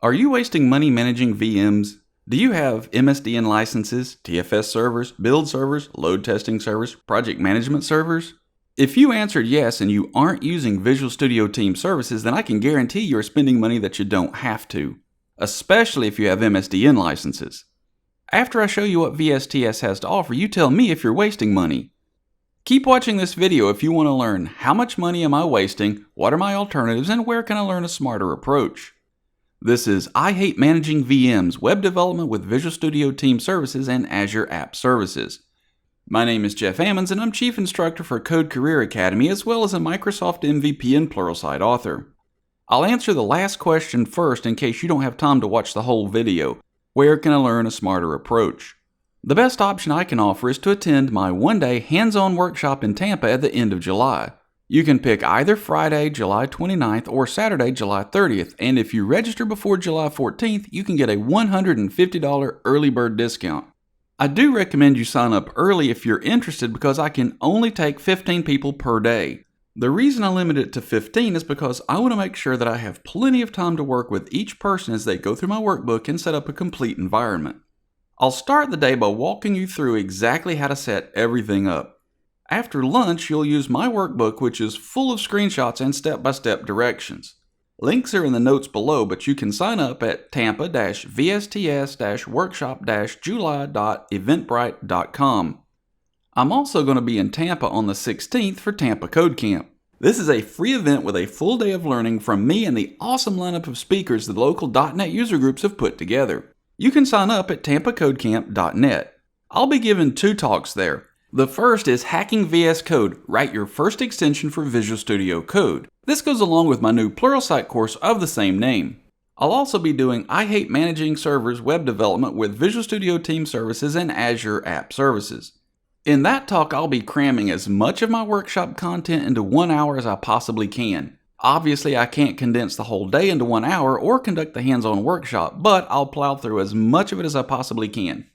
Are you wasting money managing VMs? Do you have MSDN licenses, TFS servers, build servers, load testing servers, project management servers? If you answered yes and you aren't using Visual Studio Team services, then I can guarantee you're spending money that you don't have to, especially if you have MSDN licenses. After I show you what VSTS has to offer, you tell me if you're wasting money. Keep watching this video if you want to learn how much money am I wasting, what are my alternatives, and where can I learn a smarter approach. This is I Hate Managing VMs, Web Development with Visual Studio Team Services and Azure App Services. My name is Jeff Ammons and I'm Chief Instructor for Code Career Academy as well as a Microsoft MVP and Pluralsight author. I'll answer the last question first in case you don't have time to watch the whole video. Where can I learn a smarter approach? The best option I can offer is to attend my one-day hands-on workshop in Tampa at the end of July. You can pick either Friday, July 29th or Saturday, July 30th, and if you register before July 14th, you can get a $150 early bird discount. I do recommend you sign up early if you're interested because I can only take 15 people per day. The reason I limit it to 15 is because I want to make sure that I have plenty of time to work with each person as they go through my workbook and set up a complete environment. I'll start the day by walking you through exactly how to set everything up. After lunch, you'll use my workbook, which is full of screenshots and step-by-step directions. Links are in the notes below, but you can sign up at tampa-vsts-workshop-july.eventbrite.com. I'm also going to be in Tampa on the 16th for Tampa Code Camp. This is a free event with a full day of learning from me and the awesome lineup of speakers the local .NET user groups have put together. You can sign up at tampacodecamp.net. I'll be giving 2 talks there. The first is Hacking VS Code, write your first extension for Visual Studio Code. This goes along with my new Pluralsight course of the same name. I'll also be doing I Hate Managing Servers Web Development with Visual Studio Team Services and Azure App Services. In that talk, I'll be cramming as much of my workshop content into 1 hour as I possibly can. Obviously, I can't condense the whole day into 1 hour or conduct the hands-on workshop, but I'll plow through as much of it as I possibly can.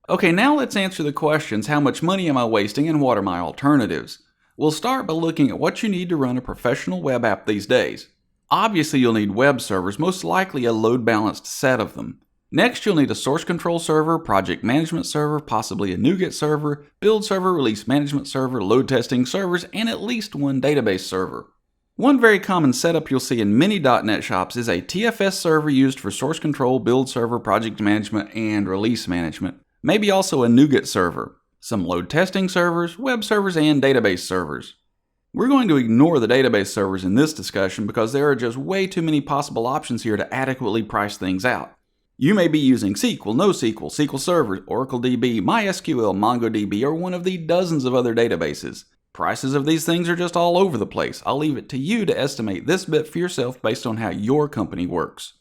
Okay, now let's answer the questions, how much money am I wasting and what are my alternatives? We'll start by looking at what you need to run a professional web app these days. Obviously, you'll need web servers, most likely a load-balanced set of them. Next, you'll need a source control server, project management server, possibly a NuGet server, build server, release management server, load testing servers, and at least one database server. One very common setup you'll see in many .NET shops is a TFS server used for source control, build server, project management, and release management. Maybe also a NuGet server, some load testing servers, web servers, and database servers. We're going to ignore the database servers in this discussion because there are just way too many possible options here to adequately price things out. You may be using SQL, NoSQL, SQL Server, Oracle DB, MySQL, MongoDB, or one of the dozens of other databases. Prices of these things are just all over the place. I'll leave it to you to estimate this bit for yourself based on how your company works.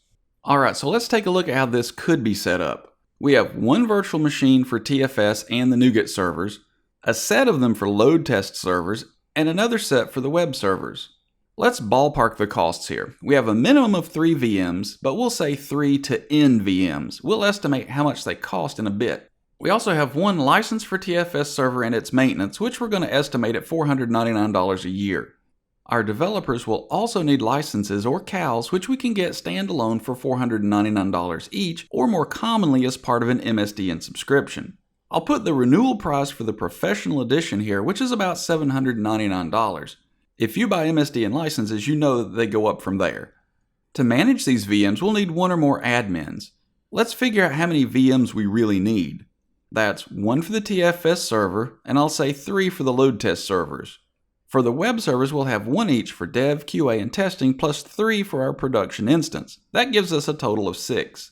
Alright, so let's take a look at how this could be set up. We have one virtual machine for TFS and the NuGet servers, a set of them for load test servers, and another set for the web servers. Let's ballpark the costs here. We have a minimum of 3 VMs, but we'll say 3 to N VMs. We'll estimate how much they cost in a bit. We also have one license for TFS server and its maintenance, which we're going to estimate at $499 a year. Our developers will also need licenses or CALs, which we can get standalone for $499 each, or more commonly as part of an MSDN subscription. I'll put the renewal price for the professional edition here, which is about $799. If you buy MSDN licenses, you know that they go up from there. To manage these VMs, we'll need 1 or more admins. Let's figure out how many VMs we really need. That's 1 for the TFS server, and I'll say 3 for the load test servers. For the web servers, we'll have 1 each for dev, QA, and testing, plus 3 for our production instance. That gives us a total of 6.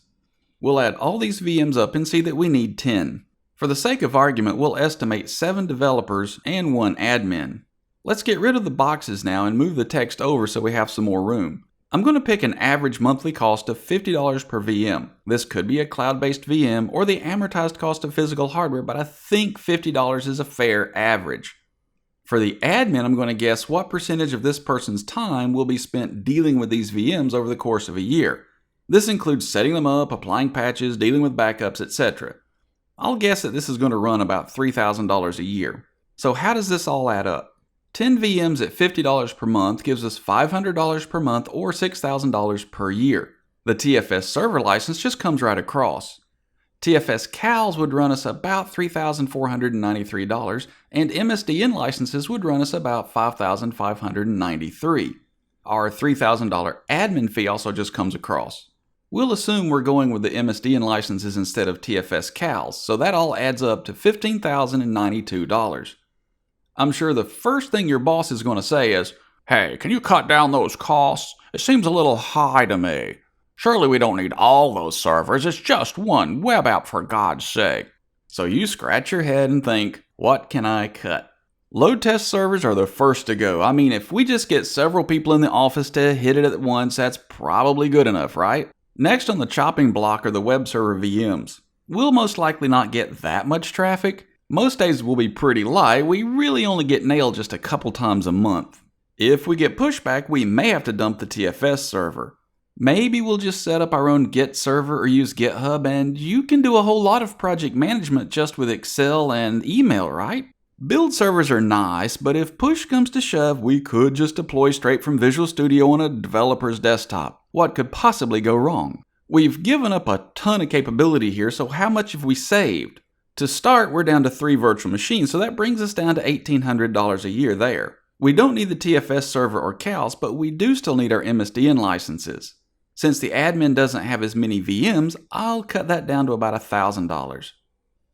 We'll add all these VMs up and see that we need 10. For the sake of argument, we'll estimate 7 developers and 1 admin. Let's get rid of the boxes now and move the text over so we have some more room. I'm going to pick an average monthly cost of $50 per VM. This could be a cloud-based VM or the amortized cost of physical hardware, but I think $50 is a fair average. For the admin, I'm going to guess what percentage of this person's time will be spent dealing with these VMs over the course of a year. This includes setting them up, applying patches, dealing with backups, etc. I'll guess that this is going to run about $3,000 a year. So how does this all add up? 10 VMs at $50 per month gives us $500 per month or $6,000 per year. The TFS server license just comes right across. TFS CALs would run us about $3,493, and MSDN licenses would run us about $5,593. Our $3,000 admin fee also just comes across. We'll assume we're going with the MSDN licenses instead of TFS CALs, so that all adds up to $15,092. I'm sure the first thing your boss is going to say is, "Hey, can you cut down those costs? It seems a little high to me. Surely we don't need all those servers. It's just one web app, for God's sake." So you scratch your head and think, what can I cut? Load test servers are the first to go. I mean, if we just get several people in the office to hit it at once, that's probably good enough, right? Next on the chopping block are the web server VMs. We'll most likely not get that much traffic. Most days will be pretty light. We really only get nailed just a couple times a month. If we get pushback, we may have to dump the TFS server. Maybe we'll just set up our own Git server or use GitHub, and you can do a whole lot of project management just with Excel and email, right? Build servers are nice, but if push comes to shove, we could just deploy straight from Visual Studio on a developer's desktop. What could possibly go wrong? We've given up a ton of capability here, so how much have we saved? To start, we're down to 3 virtual machines, so that brings us down to $1,800 a year there. We don't need the TFS server or CALs, but we do still need our MSDN licenses. Since the admin doesn't have as many VMs, I'll cut that down to about $1,000.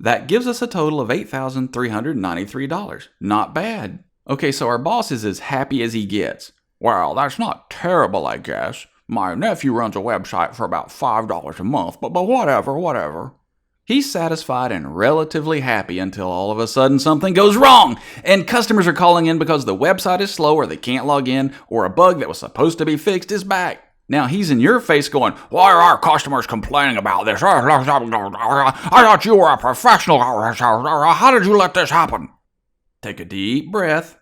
That gives us a total of $8,393. Not bad. Okay, so our boss is as happy as he gets. "Well, that's not terrible, I guess. My nephew runs a website for about $5 a month, but whatever. He's satisfied and relatively happy until all of a sudden something goes wrong, and customers are calling in because the website is slow or they can't log in, or a bug that was supposed to be fixed is back. Now he's in your face going, "Why are our customers complaining about this? I thought you were a professional. How did you let this happen?" Take a deep breath.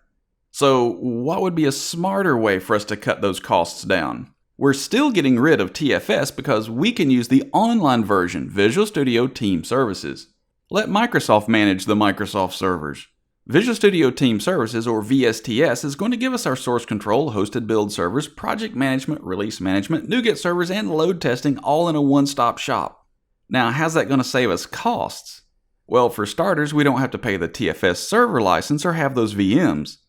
So what would be a smarter way for us to cut those costs down? We're still getting rid of TFS because we can use the online version, Visual Studio Team Services. Let Microsoft manage the Microsoft servers. Visual Studio Team Services, or VSTS, is going to give us our source control, hosted build servers, project management, release management, NuGet servers, and load testing all in a one-stop shop. Now, how's that going to save us costs? Well, for starters, we don't have to pay the TFS server license or have those VMs.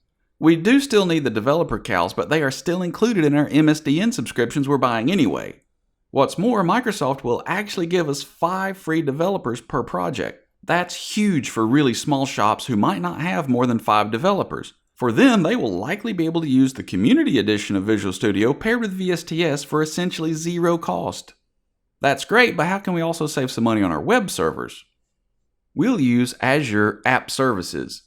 We do still need the developer CALs, but they are still included in our MSDN subscriptions we're buying anyway. What's more, Microsoft will actually give us 5 free developers per project. That's huge for really small shops who might not have more than 5 developers. For them, they will likely be able to use the Community Edition of Visual Studio paired with VSTS for essentially zero cost. That's great, but how can we also save some money on our web servers? We'll use Azure App Services.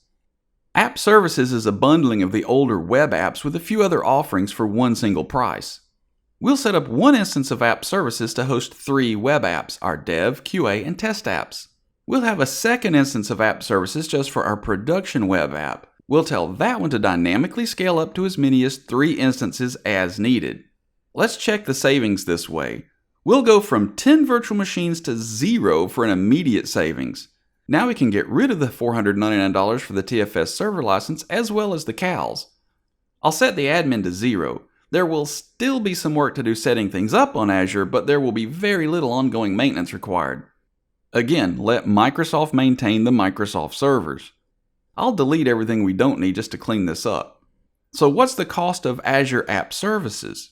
App Services is a bundling of the older web apps with a few other offerings for one single price. We'll set up one instance of App Services to host 3 web apps, our Dev, QA, and Test apps. We'll have a second instance of App Services just for our production web app. We'll tell that one to dynamically scale up to as many as 3 instances as needed. Let's check the savings this way. We'll go from 10 virtual machines to 0 for an immediate savings. Now we can get rid of the $499 for the TFS server license as well as the CALs. I'll set the admin to 0. There will still be some work to do setting things up on Azure, but there will be very little ongoing maintenance required. Again, let Microsoft maintain the Microsoft servers. I'll delete everything we don't need just to clean this up. So what's the cost of Azure App Services?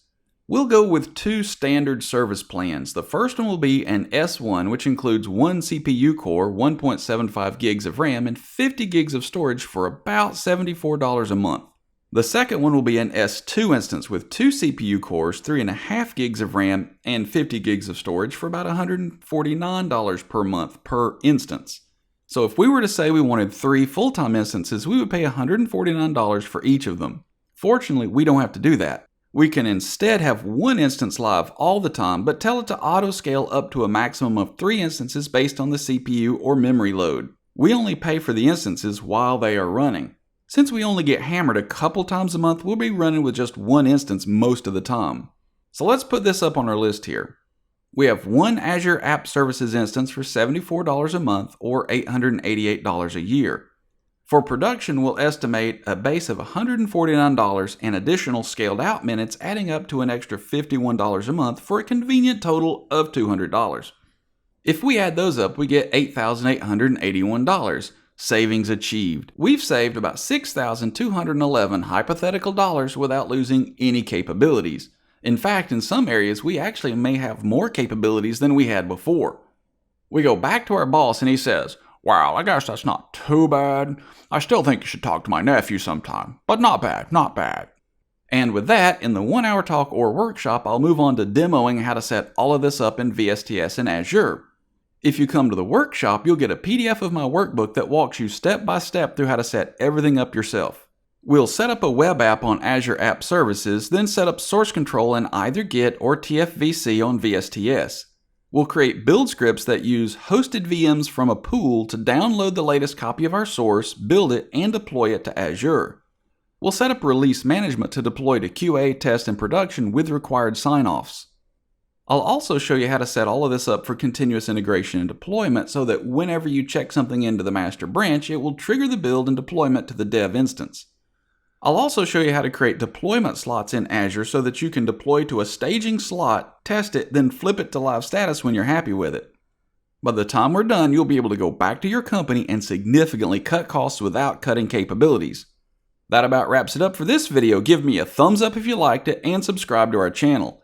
We'll go with 2 standard service plans. The first one will be an S1, which includes 1 CPU core, 1.75 gigs of RAM, and 50 gigs of storage for about $74 a month. The second one will be an S2 instance with 2 CPU cores, 3.5 gigs of RAM, and 50 gigs of storage for about $149 per month per instance. So if we were to say we wanted 3 full-time instances, we would pay $149 for each of them. Fortunately, we don't have to do that. We can instead have 1 instance live all the time, but tell it to auto-scale up to a maximum of 3 instances based on the CPU or memory load. We only pay for the instances while they are running. Since we only get hammered a couple times a month, we'll be running with just 1 instance most of the time. So let's put this up on our list here. We have 1 Azure App Services instance for $74 a month or $888 a year. For production, we'll estimate a base of $149 and additional scaled out minutes adding up to an extra $51 a month for a convenient total of $200. If we add those up, we get $8,881. Savings achieved. We've saved about $6,211 hypothetical dollars without losing any capabilities. In fact, in some areas, we actually may have more capabilities than we had before. We go back to our boss and he says, "Well, I guess that's not too bad. I still think you should talk to my nephew sometime, but not bad, not bad." And with that, in the 1-hour talk or workshop, I'll move on to demoing how to set all of this up in VSTS and Azure. If you come to the workshop, you'll get a PDF of my workbook that walks you step by step through how to set everything up yourself. We'll set up a web app on Azure App Services, then set up source control in either Git or TFVC on VSTS. We'll create build scripts that use hosted VMs from a pool to download the latest copy of our source, build it, and deploy it to Azure. We'll set up release management to deploy to QA, test, and production with required sign-offs. I'll also show you how to set all of this up for continuous integration and deployment so that whenever you check something into the master branch, it will trigger the build and deployment to the dev instance. I'll also show you how to create deployment slots in Azure so that you can deploy to a staging slot, test it, then flip it to live status when you're happy with it. By the time we're done, you'll be able to go back to your company and significantly cut costs without cutting capabilities. That about wraps it up for this video. Give me a thumbs up if you liked it and subscribe to our channel.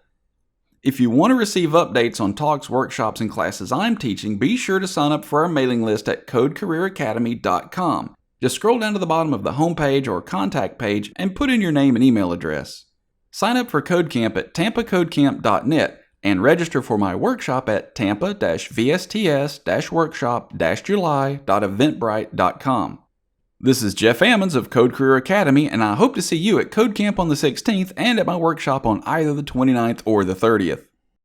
If you want to receive updates on talks, workshops, and classes I'm teaching, be sure to sign up for our mailing list at codecareeracademy.com. Just scroll down to the bottom of the homepage or contact page and put in your name and email address. Sign up for Code Camp at tampacodecamp.net and register for my workshop at tampa-vsts-workshop-july.eventbrite.com. This is Jeff Ammons of Code Career Academy, and I hope to see you at Code Camp on the 16th and at my workshop on either the 29th or the 30th.